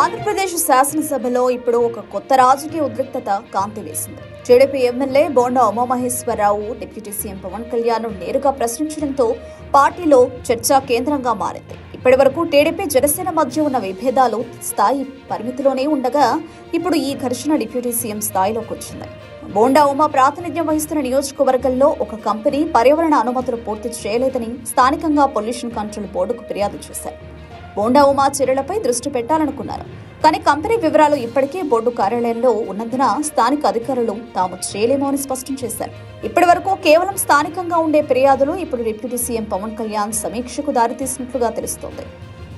ఆంధ్రప్రదేశ్ శాసనసభలో ఇప్పుడు ఒక కొత్త రాజకీయ ఉద్రిక్తత కాంతి వేసింది. TDP MLA Bonda Umamaheswara Rao deputy CM Pawan Kalyan నేరుగా ప్రశ్నించడంతో పార్టీలో చర్చా కేంద్రంగా మారింది. ఇప్పటి వరకు టీడీపీ జనసేన మధ్య ఉన్న విభేదాలు స్థాయి పరిమితిలోనే ఉండగా ఇప్పుడు ఈ ఘర్షణ డిప్యూటీ సీఎం స్థాయిలోకి వచ్చింది. బోండా ఉమా ప్రాతినిధ్యం వహిస్తున్న నియోజకవర్గంలో ఒక కంపెనీ పర్యావరణ అనుమతులు పూర్తి చేయలేదని స్థానికంగా పొల్యూషన్ కంట్రోల్ బోర్డుకు ఫిర్యాదు చేశారు. బోండా ఉమా చర్యలపై దృష్టి పెట్టాలనుకున్నారు. కానీ కంపెనీ వివరాలు ఇప్పటికే బోర్డు కార్యాలయంలో ఉన్నందున స్థానిక అధికారులు తాము చేయలేమో అని స్పష్టం చేశారు. ఇప్పటి వరకు కేవలం స్థానికంగా ఉండే ఫిర్యాదులు ఇప్పుడు డిప్యూటీ సీఎం పవన్ కళ్యాణ్ సమీక్షకు దారితీసినట్లుగా తెలుస్తోంది.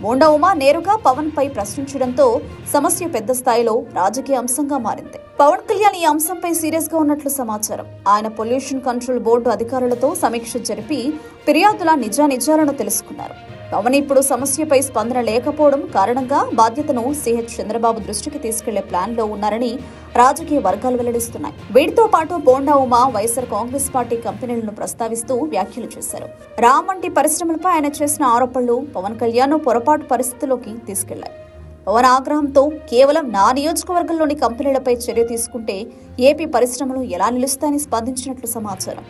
బోండా ఉమా నేరుగా పవన్ పై ప్రశ్నించడంతో సమస్య పెద్ద స్థాయిలో రాజకీయ అంశంగా మారింది. పవన్ కళ్యాణ్ ఈ అంశంపై సీరియస్ గా ఉన్నట్లు సమాచారం. ఆయన పొల్యూషన్ కంట్రోల్ బోర్డు అధికారులతో సమీక్ష జరిపి ఫిర్యాదుల నిజానిజాలను తెలుసుకున్నారు. పవన్ ఇప్పుడు సమస్యపై స్పందన లేకపోవడం కారణంగా బాధ్యతను సీహెచ్ చంద్రబాబు దృష్టికి తీసుకెళ్లే ప్లాన్ లో ఉన్నారని రాజకీయ వర్గాలు వెల్లడిస్తున్నాయి. వీటితో పాటు బోండా ఉమా వైఎస్ఆర్ కాంగ్రెస్ పార్టీ కంపెనీలను ప్రస్తావిస్తూ వ్యాఖ్యలు చేశారు. రామ్ వంటి పరిశ్రమలపై ఆయన చేసిన ఆరోపణలు పవన్ కళ్యాణ్ పొరపాటు పరిస్థితిలోకి తీసుకెళ్లాయి. పవన్ ఆగ్రహంతో కేవలం నా నియోజకవర్గంలోని కంపెనీలపై చర్య తీసుకుంటే ఏపీ పరిశ్రమలు ఎలా నిలుస్తాయని స్పందించినట్లు సమాచారం.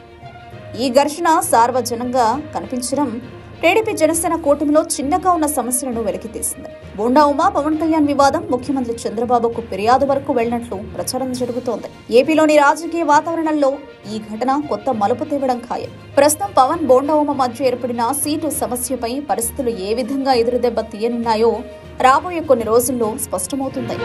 ఈ ఘర్షణ సార్వజనంగా కనిపించడం టీడీపీ జనసేన కూటమిలో చిన్నగా ఉన్న సమస్యలను వెలికితీసింది. బోండా ఉమా పవన్ కళ్యాణ్ వివాదం ముఖ్యమంత్రి చంద్రబాబుకు ఫిర్యాదు వరకు వెళ్లినట్లు ప్రచారం జరుగుతోంది. ఏపీలోని రాజకీయ వాతావరణంలో ఈ ఘటన కొత్త మలుపు తేవడం ఖాయం. ప్రస్తుతం పవన్ బోండా ఉమా మధ్య ఏర్పడిన సీటు సమస్యపై పరిస్థితులు ఏ విధంగా ఎదురుదెబ్బ తీయనున్నాయో రాబోయే కొన్ని రోజుల్లో స్పష్టమవుతుంది.